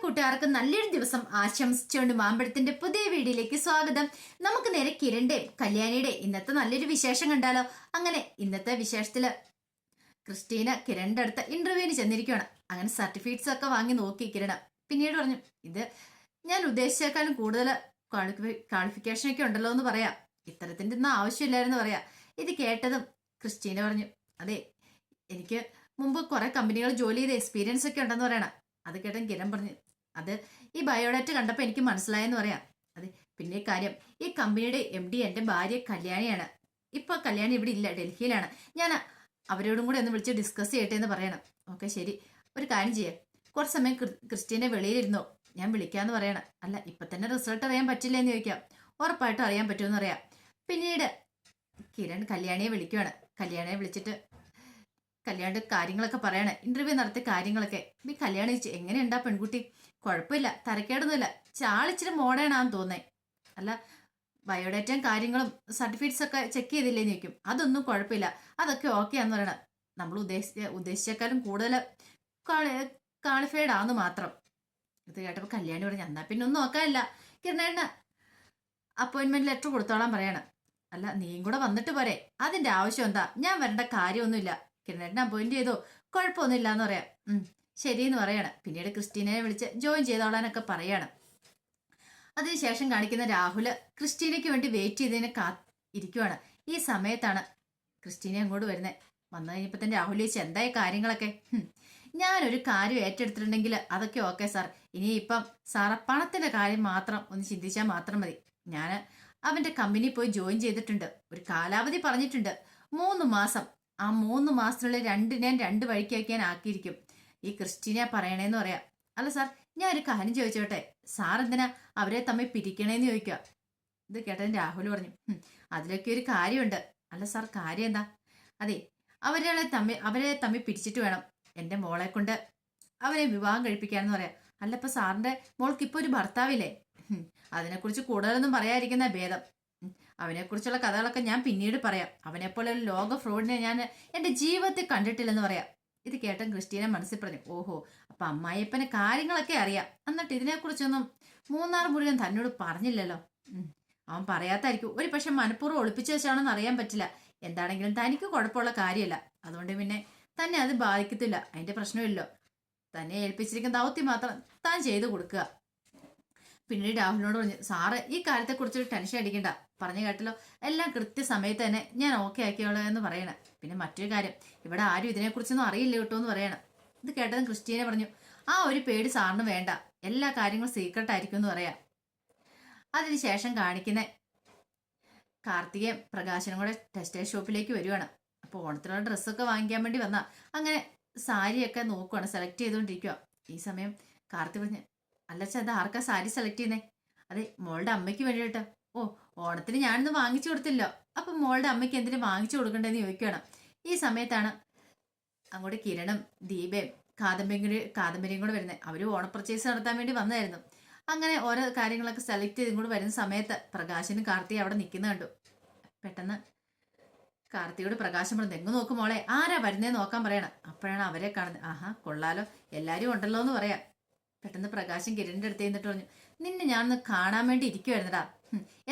കൂട്ടുകാർക്ക് നല്ലൊരു ദിവസം ആശംസിച്ചുകൊണ്ട് മാമ്പഴത്തിന്റെ പുതിയ വീഡിയോയിലേക്ക് സ്വാഗതം. നമുക്ക് നേരെ കിരണിന്റെ കല്യാണിയുടെ ഇന്നത്തെ നല്ലൊരു വിശേഷം കണ്ടാലോ. അങ്ങനെ ഇന്നത്തെ വിശേഷത്തില് ക്രിസ്റ്റീന കിരണിന്റെ അടുത്ത് ഇന്റർവ്യൂവിന് ചെന്നിരിക്കുകയാണ്. അങ്ങനെ സർട്ടിഫിക്കറ്റ്സ് ഒക്കെ വാങ്ങി നോക്കി കിരണ്. പിന്നീട് പറഞ്ഞു, ഇത് ഞാൻ ഉദ്ദേശിച്ചേക്കാളും കൂടുതൽ ക്വാളിഫിക്കേഷൻ ഒക്കെ ഉണ്ടല്ലോ എന്ന് പറയാം. ഇത്തരത്തിന്റെ ഒന്നും ആവശ്യമില്ലായിരുന്നു പറയാ. ഇത് കേട്ടതും ക്രിസ്റ്റീന പറഞ്ഞു, അതെ, എനിക്ക് മുമ്പ് കുറെ കമ്പനികൾ ജോലി ചെയ്ത എക്സ്പീരിയൻസ് ഒക്കെ ഉണ്ടെന്ന് പറയണം. അത് കേട്ടൻ കിരൺ പറഞ്ഞു, അത് ഈ ബയോഡാറ്റ കണ്ടപ്പോൾ എനിക്ക് മനസ്സിലായെന്ന് പറയാം. അതെ, പിന്നെ കാര്യം, ഈ കമ്പനിയുടെ MD എൻ്റെ ഭാര്യ കല്യാണിയാണ്. ഇപ്പൊ കല്യാണി ഇവിടെ ഇല്ല, ഡൽഹിയിലാണ്. ഞാൻ അവരോടും കൂടെ ഒന്ന് വിളിച്ച് ഡിസ്കസ് ചെയ്യട്ടെ എന്ന് പറയണം. ഓക്കെ, ശരി, ഒരു കാര്യം ചെയ്യാം, കുറച്ച് സമയം ക്രിസ്റ്റീനെ വെളിയിലിരുന്നോ, ഞാൻ വിളിക്കാന്ന് പറയണം. അല്ല, ഇപ്പൊ തന്നെ റിസൾട്ട് അറിയാൻ പറ്റില്ല എന്ന് ചോദിക്കാം. ഉറപ്പായിട്ടും അറിയാൻ പറ്റുമെന്ന് പറയാം. പിന്നീട് കിരൺ കല്യാണിയെ വിളിക്കുവാണ്. കല്യാണിയെ വിളിച്ചിട്ട് കല്യാണിന്റെ കാര്യങ്ങളൊക്കെ പറയണേ, ഇന്റർവ്യൂ നടത്തിയ കാര്യങ്ങളൊക്കെ. ഈ കല്യാണി എങ്ങനെയുണ്ടാ പെൺകുട്ടി? കുഴപ്പമില്ല, തരക്കേടൊന്നുമില്ല, ചാളിച്ചിരി മോഡേണാന്ന് തോന്നേ. അല്ല, ബയോഡാറ്റയും കാര്യങ്ങളും സർട്ടിഫിക്കറ്റ്സ് ഒക്കെ ചെക്ക് ചെയ്തില്ലേന്ന് ചോദിക്കും. അതൊന്നും കുഴപ്പമില്ല, അതൊക്കെ ഓക്കെ ആന്ന് പറയണം. നമ്മൾ ഉദ്ദേശിച്ചേക്കാളും കൂടുതൽ ക്വാളിഫൈഡ് ആന്ന് മാത്രം. ഇത് കേട്ടപ്പോൾ കല്യാണി പറഞ്ഞു, എന്നാ പിന്നെ ഒന്നും നോക്കാനില്ല, കിരണേണ്ണ അപ്പോയിന്റ്മെന്റ് ലെറ്റർ കൊടുത്തോളാൻ പറയണം. അല്ല, നീയും കൂടെ വന്നിട്ട് പോരെ, അതിന്റെ ആവശ്യം എന്താ, ഞാൻ വരേണ്ട കാര്യമൊന്നുമില്ല, കിരണേട്ടനെ അപ്പോയിന്റ് ചെയ്തോ, കുഴപ്പമൊന്നുമില്ല എന്ന് പറയാം. ശരിയെന്ന് പറയാണ്. പിന്നീട് ക്രിസ്റ്റീനെ വിളിച്ച് ജോയിൻ ചെയ്തോളാനൊക്കെ പറയാണ്. അതിനുശേഷം കാണിക്കുന്ന രാഹുല് ക്രിസ്റ്റീനയ്ക്ക് വേണ്ടി വെയിറ്റ് ചെയ്തതിനെ ഇരിക്കുവാണ്. ഈ സമയത്താണ് ക്രിസ്റ്റീന അങ്ങോട്ട് വരുന്നത്. വന്നു കഴിഞ്ഞപ്പോൾ തന്നെ രാഹുൽ ചോദിച്ചു, എന്തായ കാര്യങ്ങളൊക്കെ? ഞാനൊരു കാര്യം ഏറ്റെടുത്തിട്ടുണ്ടെങ്കിൽ അതൊക്കെ ഓക്കെ സാർ. ഇനിയിപ്പം സാറ് പണത്തിന്റെ കാര്യം മാത്രം ഒന്ന് ചിന്തിച്ചാൽ മാത്രം മതി. ഞാൻ അവന്റെ കമ്പനി പോയി ജോയിൻ ചെയ്തിട്ടുണ്ട്. ഒരു കാലാവധി പറഞ്ഞിട്ടുണ്ട്, 3 മാസം. ആ 3 മാസത്തിനുള്ളിൽ ഞാൻ 2 വഴിക്കാക്കി ഞാൻ ആക്കിയിരിക്കും. ഈ ക്രിസ്റ്റീന പറയണേന്ന് പറയാം. അല്ല സാർ, ഞാൻ ഒരു കാര്യം ചോദിച്ചോട്ടെ, സാർ എന്തിനാ അവരെ തമ്മിൽ പിരിക്കണേന്ന് ചോദിക്കുക. ഇത് കേട്ടൻ രാഹുൽ പറഞ്ഞു, അതിലൊക്കെ ഒരു കാര്യമുണ്ട്. അല്ല സാർ, കാര്യം എന്താ? അതെ, അവരെ തമ്മിൽ പിരിച്ചിട്ട് വേണം എൻ്റെ മോളെ കൊണ്ട് അവരെ വിവാഹം കഴിപ്പിക്കാന്ന് പറയാം. അല്ല, ഇപ്പൊ സാറിന്റെ മോൾക്ക് ഇപ്പൊ ഒരു ഭർത്താവില്ലേ? അതിനെക്കുറിച്ച് കൂടുതലൊന്നും പറയാതിരിക്കുന്ന ഭേദം. അവനെക്കുറിച്ചുള്ള കഥകളൊക്കെ ഞാൻ പിന്നീട് പറയാം. അവനെപ്പോലെ ഒരു ലോക ഫ്രോഡിനെ ഞാൻ എൻ്റെ ജീവിതത്തിൽ കണ്ടിട്ടില്ലെന്ന് പറയാം. ഇത് കേട്ടൻ ക്രിസ്റ്റീന മനസ്സിൽ പറഞ്ഞു, ഓഹോ, അപ്പൊ അമ്മായിപ്പനെ കാര്യങ്ങളൊക്കെ അറിയാം. എന്നിട്ട് ഇതിനെക്കുറിച്ചൊന്നും 3-6 മുഴുവൻ തന്നോട് പറഞ്ഞില്ലല്ലോ. അവൻ പറയാത്തായിരിക്കും, ഒരു പക്ഷെ മനഃപൂർവ്വം ഒളിപ്പിച്ചു വെച്ചാണെന്ന് അറിയാൻ പറ്റില്ല. എന്താണെങ്കിലും തനിക്ക് കുഴപ്പമുള്ള കാര്യമല്ല, അതുകൊണ്ട് പിന്നെ തന്നെ അത് ബാധിക്കത്തില്ല, അതിന്റെ പ്രശ്നമില്ലോ. തന്നെ ഏൽപ്പിച്ചിരിക്കുന്ന ദൗത്യം മാത്രം താൻ ചെയ്തു കൊടുക്കുക. പിന്നീട് രാഹുലിനോട് പറഞ്ഞു, സാറ് ഈ കാര്യത്തെക്കുറിച്ചൊരു ടെൻഷൻ അടിക്കണ്ട, പറഞ്ഞു കേട്ടല്ലോ, എല്ലാം കൃത്യസമയത്ത് തന്നെ ഞാൻ ഓക്കെ ആക്കിയോളൂ എന്ന് പറയണം. പിന്നെ മറ്റൊരു കാര്യം, ഇവിടെ ആരും ഇതിനെക്കുറിച്ചൊന്നും അറിയില്ല കേട്ടോ എന്ന് പറയണം. ഇത് കേട്ടതും ക്രിസ്റ്റീന പറഞ്ഞു, ആ ഒരു പേടി സാറിന് വേണ്ട, എല്ലാ കാര്യങ്ങളും സീക്രട്ട് ആയിരിക്കും എന്ന് പറയാം. അതിനുശേഷം കാണിക്കുന്ന കാർത്തികയും പ്രകാശനും കൂടെ ടെക്സ്റ്റൈൽ ഷോപ്പിലേക്ക് വരുവാണ്. അപ്പോൾ ഓണത്തിനുള്ള ഡ്രസ്സൊക്കെ വാങ്ങിക്കാൻ വേണ്ടി വന്ന അങ്ങനെ സാരിയൊക്കെ നോക്കുവാണ്, സെലക്ട് ചെയ്തുകൊണ്ടിരിക്കുക. ഈ സമയം കാർത്തി പറഞ്ഞു, അല്ലച്ചാ, അത് ആർക്കാ സാരി സെലക്ട് ചെയ്യുന്നേ? അതെ, മോളുടെ അമ്മയ്ക്ക് വേണ്ടിയിട്ട്. ഓ, ഓണത്തിന് ഞാനിന്ന് വാങ്ങിച്ചു കൊടുത്തില്ലോ, അപ്പൊ മോളുടെ അമ്മയ്ക്ക് എന്തിനു വാങ്ങിച്ചു കൊടുക്കണ്ടെന്ന് ചോദിക്കുകയാണ്. ഈ സമയത്താണ് അങ്ങോട്ട് കിരണും ദീപയും കാദംബരിയും കൂടെ വരുന്നത്. അവര് ഓണ പർച്ചേസ് നടത്താൻ വേണ്ടി വന്നായിരുന്നു. അങ്ങനെ ഓരോ കാര്യങ്ങളൊക്കെ സെലക്ട് ചെയ്തും കൂടെ വരുന്ന സമയത്ത് പ്രകാശനും കാർത്തിയും അവിടെ നിൽക്കുന്ന കണ്ടു. പെട്ടെന്ന് കാർത്തിയോട് പ്രകാശം പറഞ്ഞു, എങ്ങ് നോക്കും മോളെ, ആരാ വരുന്നേന്ന് നോക്കാൻ പറയണം. അപ്പോഴാണ് അവരെ കാണുന്നത്. ആഹാ, കൊള്ളാലോ, എല്ലാരും ഉണ്ടല്ലോ എന്ന് പറയാം. പെട്ടെന്ന് പ്രകാശം കിരണിന്റെ അടുത്ത് എന്നിട്ട് പറഞ്ഞു, നിന്നെ ഞാനൊന്ന് കാണാൻ വേണ്ടി ഇരിക്കുവായിരുന്നടാ.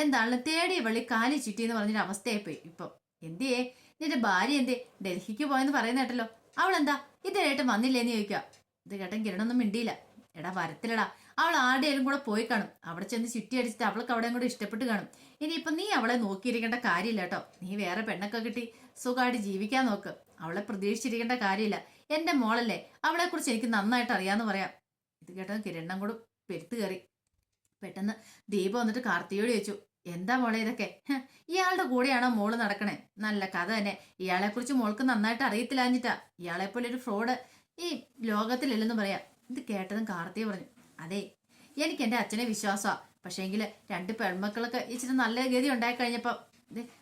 എന്താണെങ്കിലും തേടിയ വള്ളി കാലി ചുറ്റി എന്ന് പറഞ്ഞൊരു അവസ്ഥയായിപ്പോയി. ഇപ്പൊ എന്തിയേ, നിന്റെ ഭാര്യ എന്തേ ഡൽഹിക്ക് പോയെന്ന് പറയുന്ന കേട്ടല്ലോ, അവളെന്താ ഇതായിട്ട് വന്നില്ലേന്ന് ചോദിക്കുക. ഇത് കേട്ടൻ കിരണൊന്നും മിണ്ടിയില്ല. എടാ, വരത്തില്ലടാ, അവൾ ആരുടെയും കൂടെ പോയി കാണും. അവിടെ ചെന്ന് ചുറ്റി അടിച്ചിട്ട് അവൾക്ക് അവിടെ കൂടെ ഇഷ്ടപ്പെട്ട് കാണും. ഇനിയിപ്പൊ നീ അവളെ നോക്കിയിരിക്കേണ്ട കാര്യമില്ല കേട്ടോ. നീ വേറെ പെണ്ണൊക്കെ കിട്ടി സുഖമായിട്ട് ജീവിക്കാൻ നോക്ക്. അവളെ പ്രതീക്ഷിച്ചിരിക്കേണ്ട കാര്യമില്ല. എന്റെ മോളല്ലേ, അവളെ കുറിച്ച് എനിക്ക് നന്നായിട്ട് അറിയാന്ന് പറയാം. ഇത് കേട്ടോ കിരണം കൂടെ പെരുത്ത് കയറി. പെട്ടെന്ന് ദീപ വന്നിട്ട് കാർത്തിയോട് ചോദിച്ചു, എന്താ മോളെ ഇതൊക്കെ? ഇയാളുടെ കൂടെയാണോ മോള് നടക്കണേ? നല്ല കഥ തന്നെ. ഇയാളെ കുറിച്ച് മോൾക്ക് നന്നായിട്ട് അറിയത്തില്ലാഞ്ഞിട്ടാ. ഇയാളെ പോലെ ഒരു ഫ്രോഡ് ഈ ലോകത്തിലില്ലെന്ന് പറയാം. ഇത് കേട്ടതും കാർത്തിക പറഞ്ഞു, അതെ, എനിക്ക് എൻ്റെ അച്ഛനെ വിശ്വാസമാണ്. പക്ഷേങ്കിൽ 2 പെൺമക്കളൊക്കെ ഇച്ചിരി നല്ല ഗതി ഉണ്ടായി കഴിഞ്ഞപ്പോൾ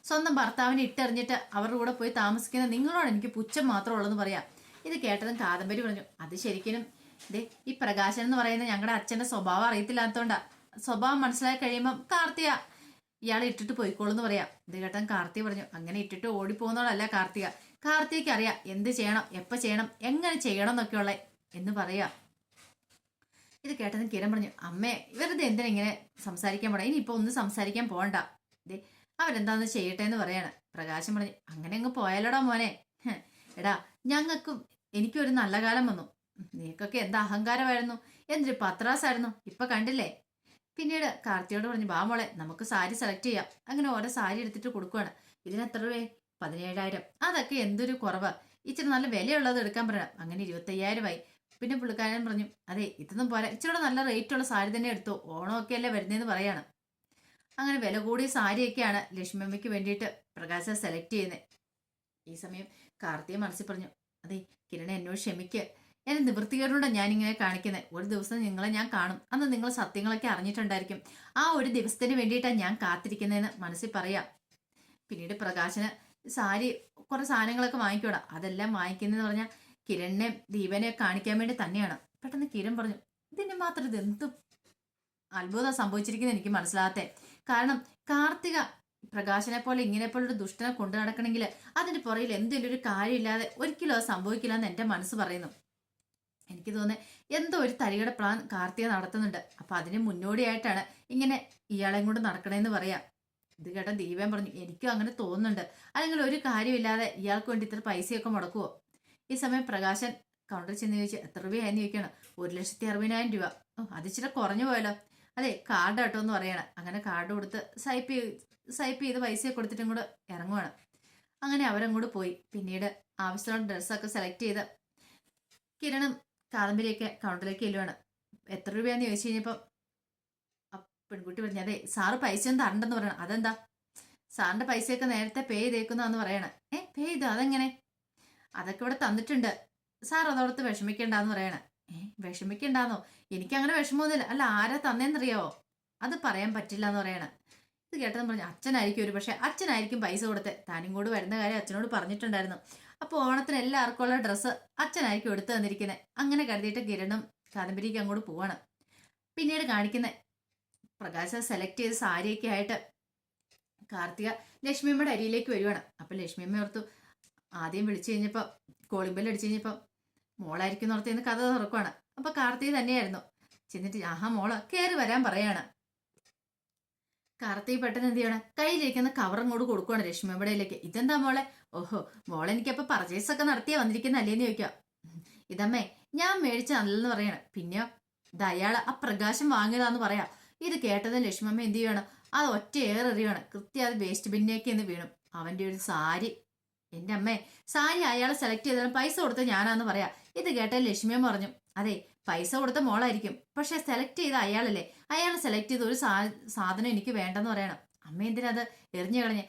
സ്വന്തം ഭർത്താവിനെ ഇട്ടെറിഞ്ഞിട്ട് അവരുടെ കൂടെ പോയി താമസിക്കുന്ന നിങ്ങളോട് എനിക്ക് പുച്ഛം മാത്രമേ ഉള്ളെന്ന് പറയാം. ഇത് കേട്ടതും കാദംബരി പറഞ്ഞു, അത് ശരിക്കും ഈ പ്രകാശൻ എന്ന് പറയുന്ന ഞങ്ങളുടെ അച്ഛന്റെ സ്വഭാവം അറിയത്തില്ലാത്തതുകൊണ്ടാ. സ്വഭാവം മനസ്സിലായി കഴിയുമ്പം കാർത്തിക ഇയാളെ ഇട്ടിട്ട് പോയിക്കോളൂന്ന് പറയാം. ഇത് കേട്ടാൻ കാർത്തിക പറഞ്ഞു, അങ്ങനെ ഇട്ടിട്ട് ഓടിപ്പോകുന്നവളല്ല കാർത്തിക. കാർത്തികയ്ക്ക് അറിയാം എന്ത് ചെയ്യണം, എപ്പോൾ ചെയ്യണം, എങ്ങനെ ചെയ്യണം എന്നൊക്കെയുള്ള എന്ന് പറയാ. ഇത് കേട്ടതും കിരൺ പറഞ്ഞു, അമ്മേ വെറുതെ എന്തിനാ ഇങ്ങനെ സംസാരിക്കാൻ പോടാ, ഇനിയിപ്പോ ഒന്നും സംസാരിക്കാൻ പോകണ്ട, ദേ അവരെന്താന്ന് ചെയ്യട്ടെ എന്ന് പറയാണ്. പ്രകാശം പറഞ്ഞു, അങ്ങനെ അങ്ങ് പോയാലോടാ മോനെ. എടാ ഞങ്ങൾക്കും എനിക്കും ഒരു നല്ല കാലം വന്നു. നീക്കൊക്കെ എന്താ അഹങ്കാരമായിരുന്നു, എന്തൊരു പത്രാസായിരുന്നു, ഇപ്പൊ കണ്ടില്ലേ. പിന്നീട് കാർത്തിയോട് പറഞ്ഞു, ബാ മോളെ നമുക്ക് സാരി സെലക്ട് ചെയ്യാം. അങ്ങനെ ഓരോ സാരി എടുത്തിട്ട് കൊടുക്കുവാണ്. ഇതിന് എത്ര രൂപ? 17,000. അതൊക്കെ എന്തൊരു കുറവ്, ഇച്ചിരി നല്ല വിലയുള്ളത് എടുക്കാൻ പറയണം. അങ്ങനെ 25,000 ആയി. പിന്നെ പുള്ളിക്കാരൻ പറഞ്ഞു, അതെ ഇതൊന്നും പോരാ, ഇച്ചിരി നല്ല റേറ്റ് ഉള്ള സാരി തന്നെ എടുത്തു, ഓണമൊക്കെ അല്ലേ വരുന്നതെന്ന് പറയാണ്. അങ്ങനെ വില കൂടിയ സാരിയൊക്കെയാണ് ലക്ഷ്മിയമ്മയ്ക്ക് വേണ്ടിയിട്ട് പ്രകാശ സെലക്ട് ചെയ്യുന്നത്. ഈ സമയം കാർത്തിക മനസ്സിൽ പറഞ്ഞു, അതെ കിരണ എന്നോട് ക്ഷമിക്ക്, എന്നെ നിവൃത്തികേടുകൊണ്ടാണ് ഞാനിങ്ങനെ കാണിക്കുന്നത്. ഒരു ദിവസം നിങ്ങളെ ഞാൻ കാണും, അന്ന് നിങ്ങൾ സത്യങ്ങളൊക്കെ അറിഞ്ഞിട്ടുണ്ടായിരിക്കും. ആ ഒരു ദിവസത്തിന് വേണ്ടിയിട്ടാണ് ഞാൻ കാത്തിരിക്കുന്നതെന്ന് മനസ്സിൽ പറയാം. പിന്നീട് പ്രകാശന് സാരി കുറെ സാധനങ്ങളൊക്കെ വാങ്ങിക്കൂടാ. അതെല്ലാം വാങ്ങിക്കുന്നതെന്ന് പറഞ്ഞാൽ കിരണിനെ ദീപനെ കാണിക്കാൻ വേണ്ടി തന്നെയാണ്. പെട്ടെന്ന് കിരൺ പറഞ്ഞു, ഇതിന് മാത്രം ഇത് എന്ത് അത്ഭുതം സംഭവിച്ചിരിക്കുന്നത് എനിക്ക് മനസ്സിലാകത്തെ. കാരണം കാർത്തിക പ്രകാശനെ പോലെ ഇങ്ങനെ പോലൊരു ദുഷ്ടനെ കൊണ്ടു നടക്കണമെങ്കിൽ അതിന്റെ പുറകിൽ എന്തെങ്കിലും ഒരു കാര്യമില്ലാതെ ഒരിക്കലും അത് സംഭവിക്കില്ല എന്ന് എന്റെ മനസ്സ് പറയുന്നു. എനിക്ക് തോന്നുന്നത് എന്തോ ഒരു തരികട പ്ലാൻ കാർത്തിക നടത്തുന്നുണ്ട്. അപ്പൊ അതിന് മുന്നോടിയായിട്ടാണ് ഇങ്ങനെ ഇയാളെയും കൊണ്ട് നടക്കണേന്ന് പറയാം. ഇത് കേട്ട ദീപൻ പറഞ്ഞു, എനിക്കും അങ്ങനെ തോന്നുന്നുണ്ട്. അല്ലെങ്കിൽ ഒരു കാര്യമില്ലാതെ ഇയാൾക്ക് വേണ്ടി ഇത്ര പൈസയൊക്കെ മുടക്കുവോ. ഈ സമയം പ്രകാശൻ കൗണ്ടറിൽ ചെന്ന് ചോദിച്ചു, എത്ര രൂപയാന്ന് ചോദിക്കണം. 1,60,60,000 രൂപ. ഓ അത് ഇച്ചിരി കുറഞ്ഞു പോയല്ലോ. അതെ കാർഡ് കേട്ടോ എന്ന് പറയണം. അങ്ങനെ കാർഡ് കൊടുത്ത് സ്വൈപ്പ് ചെയ്ത് പൈസ കൊടുത്തിട്ടും കൂടെ ഇറങ്ങുവാണ്. അങ്ങനെ അവരങ്ങോട്ട് പോയി. പിന്നീട് ആവശ്യമുള്ള ഡ്രസ്സൊക്കെ സെലക്ട് ചെയ്ത് കിരണും കാദംബരിയൊക്കെ കൗണ്ടറിലേക്ക് ചെല്ലുവാണ്. എത്ര രൂപയാന്ന് ചോദിച്ചു കഴിഞ്ഞപ്പോൾ പെൺകുട്ടി പറഞ്ഞു, അതെ സാറ് പൈസ ഒന്നും തരണ്ടെന്ന് പറയണം. അതെന്താ? സാറിന്റെ പൈസയൊക്കെ നേരത്തെ പേ ചെയ്തേക്കുന്നാന്ന് പറയണം. പേ ചെയ്തോ? അതെങ്ങനെ? അതൊക്കെ ഇവിടെ തന്നിട്ടുണ്ട്, സാർ അതോടത്ത് വിഷമിക്കണ്ടെന്ന് പറയണം. വിഷമിക്കണ്ടെന്നോ? എനിക്കങ്ങനെ വിഷമമൊന്നുമില്ല. അല്ല ആരാ തന്നേന്നറിയാവോ? അത് പറയാൻ പറ്റില്ല എന്ന് പറയണം. ഇത് കേട്ടെന്ന് പറഞ്ഞു, അച്ഛനായിരിക്കും ഒരു പക്ഷെ, അച്ഛനായിരിക്കും പൈസ കൊടുത്ത്. താനും കൂടി വരുന്ന കാര്യം അച്ഛനോട് പറഞ്ഞിട്ടുണ്ടായിരുന്നു. അപ്പോൾ ഓണത്തിന് എല്ലാവർക്കും ഉള്ള ഡ്രസ്സ് അച്ഛനായിരിക്കും എടുത്തു തന്നിരിക്കുന്നത്. അങ്ങനെ കരുതിയിട്ട് കിരണും കാദംബരിക്ക് അങ്ങോട്ട് പോവാണ്. പിന്നീട് കാണിക്കുന്ന പ്രകാശ സെലക്ട് ചെയ്ത സാരിയൊക്കെ ആയിട്ട് കാർത്തിക ലക്ഷ്മിയമ്മയുടെ അരിയിലേക്ക് വരുവാണ്. അപ്പൊ ലക്ഷ്മിയമ്മ ഓർത്തു, ആദ്യം വിളിച്ചു കഴിഞ്ഞപ്പോ കോളിംബെൽ അടിച്ചു കഴിഞ്ഞപ്പോ മോളായിരിക്കും ഓർത്തേന്ന് കഥ തുറക്കുവാണ്. അപ്പൊ കാർത്തിക തന്നെയായിരുന്നു. ചെന്നിട്ട് ആഹാ മോള് കയറി വരാൻ പറയാണ്. കാർത്തിക പെട്ടെന്ന് എന്ത് ചെയ്യണം, കയ്യിലിരിക്കുന്ന കവറും കൂടെ കൊടുക്കുവാണ് ലക്ഷ്മിയമ്മയുടെയിലേക്ക്. ഇതെന്താ മോളെ? ഓഹോ മോളെ എനിക്കപ്പോ പർച്ചേസ് ഒക്കെ നടത്തിയാ വന്നിരിക്കുന്നല്ലേന്ന് ചോദിക്കാം. ഇതമ്മേ ഞാൻ മേടിച്ച നല്ലെന്ന് പറയണം. പിന്നെയോ ഇത് അയാള് ആ പ്രകാശം വാങ്ങിയതാന്ന് പറയാം. ഇത് കേട്ടതും ലക്ഷ്മമ്മ എന്ത് ചെയ്യണം, അത് ഒറ്റ ഏറെറിയണം. കൃത്യം അത് വേസ്റ്റ് ബിന്നേക്ക് എന്ന് വീണു. അവന്റെ ഒരു സാരി, എന്റെ അമ്മേ സാരി അയാൾ സെലക്ട് ചെയ്താലും പൈസ കൊടുത്ത ഞാനാന്ന് പറയാ. ഇത് കേട്ട ലക്ഷ്മിയമ്മ പറഞ്ഞു, അതെ പൈസ കൊടുത്ത മോളായിരിക്കും, പക്ഷെ സെലക്ട് ചെയ്ത അയാളല്ലേ, അയാൾ സെലക്ട് ചെയ്ത ഒരു സാധനം എനിക്ക് വേണ്ടെന്ന് പറയണം. അമ്മ എന്തിനത് എറിഞ്ഞു കളഞ്ഞ്?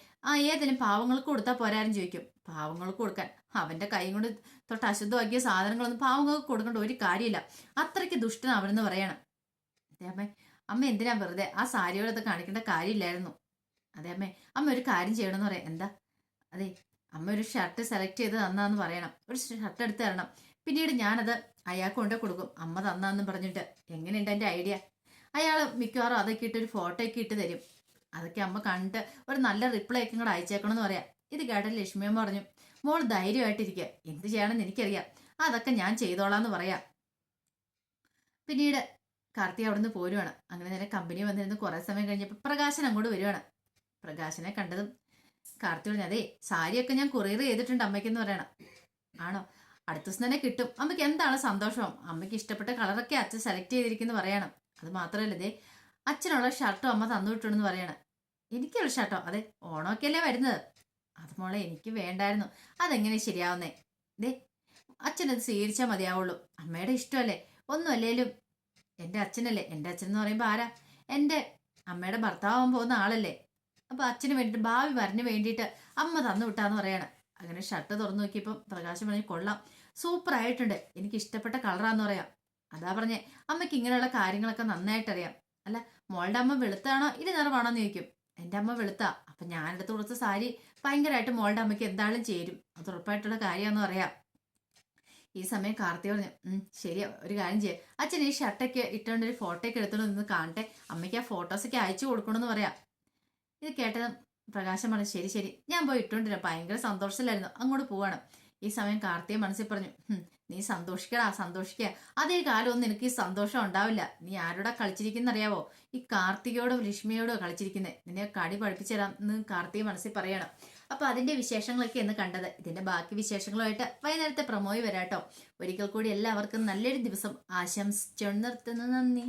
ഏതിനും പാവങ്ങൾക്ക് കൊടുത്താൽ പോരാരും ചോദിക്കും. പാവങ്ങൾക്ക് കൊടുക്കാൻ അവന്റെ കൈ കൊണ്ട് തൊട്ട് അശുദ്ധമാക്കിയ സാധനങ്ങളൊന്നും പാവങ്ങൾക്ക് കൊടുക്കേണ്ട ഒരു കാര്യമില്ല. അത്രയ്ക്ക് ദുഷ്ടൻ അവനെന്ന് പറയണം. അതെ അമ്മേ, അമ്മ എന്തിനാ വെറുതെ ആ സാരിയോടൊക്കെ കാണിക്കേണ്ട കാര്യമില്ലായിരുന്നു. അതെ അമ്മേ, അമ്മ ഒരു കാര്യം ചെയ്യണമെന്ന് പറയാം. എന്താ? അതെ അമ്മ ഒരു ഷർട്ട് സെലക്ട് ചെയ്ത് തന്നാന്ന് പറയണം. ഒരു ഷർട്ട് എടുത്ത് തരണം. പിന്നീട് ഞാനത് അയാൾക്ക് കൊണ്ടു കൊടുക്കും, അമ്മ തന്നാന്നും പറഞ്ഞിട്ട്. എങ്ങനെയുണ്ട് എൻ്റെ ഐഡിയ? അയാൾ മിക്കവാറും അതൊക്കെ ഇട്ട് ഒരു ഫോട്ടോ ഒക്കെ ഇട്ട് തരും. അതൊക്കെ അമ്മ കണ്ടിട്ട് ഒരു നല്ല റിപ്ലൈ ഒക്കെ കൂടെ അയച്ചേക്കണം എന്ന് പറയാം. ഇത് കേട്ട ലക്ഷ്മിയമ്മ പറഞ്ഞു, മോൾ ധൈര്യമായിട്ടിരിക്കുക, എന്ത് ചെയ്യണമെന്ന് എനിക്കറിയാം, അതൊക്കെ ഞാൻ ചെയ്തോളാന്ന് പറയാം. പിന്നീട് കാർത്തി അവിടുന്ന് പോരുവാണ്. അങ്ങനെ നേരെ കമ്പനി വന്നിരുന്ന് കുറെ സമയം കഴിഞ്ഞപ്പോൾ പ്രകാശൻ അങ്ങോട്ട് വരുവാണ്. പ്രകാശനെ കണ്ടതും കാർത്തി പറഞ്ഞു, അതെ സാരിയൊക്കെ ഞാൻ കൊറിയർ ചെയ്തിട്ടുണ്ട് അമ്മയ്ക്കെന്ന് പറയണം. ആണോ? അടുത്ത ദിവസം തന്നെ കിട്ടും. അമ്മയ്ക്ക് എന്താണ് സന്തോഷം. അമ്മയ്ക്ക് ഇഷ്ടപ്പെട്ട കളറൊക്കെ അച്ഛൻ സെലക്ട് ചെയ്തിരിക്കുന്നു പറയണം. അത് മാത്രമല്ല ദേ അച്ഛനുള്ള ഷർട്ടും അമ്മ തന്നു വിട്ടുണ്ടെന്ന് പറയണം. എനിക്കുള്ള ഷർട്ടോ? അതെ ഓണമൊക്കെ അല്ലേ വരുന്നത്. അത് മോളെ എനിക്ക് വേണ്ടായിരുന്നു. അതെങ്ങനെ ശരിയാവുന്നേ? ദേ അച്ഛനത് സ്വീകരിച്ചാൽ മതിയാവുള്ളൂ. അമ്മയുടെ ഇഷ്ടമല്ലേ. ഒന്നും അല്ലേലും എൻ്റെ അച്ഛനല്ലേ. എൻ്റെ അച്ഛൻ എന്ന് പറയുമ്പോൾ ആരാ? എൻ്റെ അമ്മയുടെ ഭർത്താവാൻ പോകുന്ന ആളല്ലേ. അപ്പൊ അച്ഛന് വേണ്ടിയിട്ട് ഭാവി വരന് വേണ്ടിയിട്ട് അമ്മ തന്നു വിട്ടാന്ന് പറയാണ്. അങ്ങനെ ഷർട്ട് തുറന്നു നോക്കിയപ്പോൾ പ്രകാശം പറഞ്ഞു, കൊള്ളാം, സൂപ്പർ ആയിട്ടുണ്ട്, എനിക്ക് ഇഷ്ടപ്പെട്ട കളറാന്ന് പറയാം. അതാ പറഞ്ഞേ അമ്മയ്ക്ക് ഇങ്ങനെയുള്ള കാര്യങ്ങളൊക്കെ നന്നായിട്ട് അറിയാം. അല്ല മോളുടെ അമ്മ വെളുത്താണോ ഇനി നിറമാണോന്ന് ചോദിക്കും. എൻ്റെ അമ്മ വെളുത്താ. അപ്പൊ ഞാനെടുത്ത് കൊടുത്ത സാരി ഭയങ്കരമായിട്ട് മോളുടെ അമ്മയ്ക്ക് എന്തായാലും ചേരും, അത് ഉറപ്പായിട്ടുള്ള കാര്യമാണെന്ന് പറയാം. ഈ സമയം കാർത്തി പറഞ്ഞു, ശരി ഒരു കാര്യം ചെയ്യാം, അച്ഛൻ ഈ ഷർട്ടൊക്കെ ഇട്ടുകൊണ്ട് ഒരു ഫോട്ടോ ഒക്കെ എടുത്തോണ്ട് നിന്ന് കാണട്ടെ, അമ്മയ്ക്ക് ആ ഫോട്ടോസൊക്കെ അയച്ചു കൊടുക്കണമെന്ന് പറയാം. ഇത് കേട്ടത് പ്രകാശം പറഞ്ഞു, ശരി ശരി ഞാൻ പോയി ഇട്ടുകൊണ്ടിരാം. ഭയങ്കര സന്തോഷത്തിലായിരുന്നു. അങ്ങോട്ട് പോവാണ്. ഈ സമയം കാർത്തിയെ മനസ്സിൽ പറഞ്ഞു, നീ സന്തോഷിക്കടാ, സന്തോഷിക്കുക. അതേ കാലമൊന്നും എനിക്ക് ഈ സന്തോഷം ഉണ്ടാവില്ല. നീ ആരോടാ കളിച്ചിരിക്കുന്നറിയാവോ? ഈ കാർത്തികയോടോ ലക്ഷ്മിയോടോ കളിച്ചിരിക്കുന്നത്. നിന്നെ കടി പഠിപ്പിച്ചു തരാം എന്ന് കാർത്തിക മനസ്സിൽ പറയണം. അപ്പൊ അതിന്റെ വിശേഷങ്ങളൊക്കെ എന്ന് കണ്ടത്. ഇതിന്റെ ബാക്കി വിശേഷങ്ങളുമായിട്ട് വൈകുന്നേരത്തെ പ്രമോയി വരാട്ടോ. ഒരിക്കൽ കൂടി എല്ലാവർക്കും നല്ലൊരു ദിവസം ആശംസിച്ചു നിർത്തുന്നു. നന്ദി.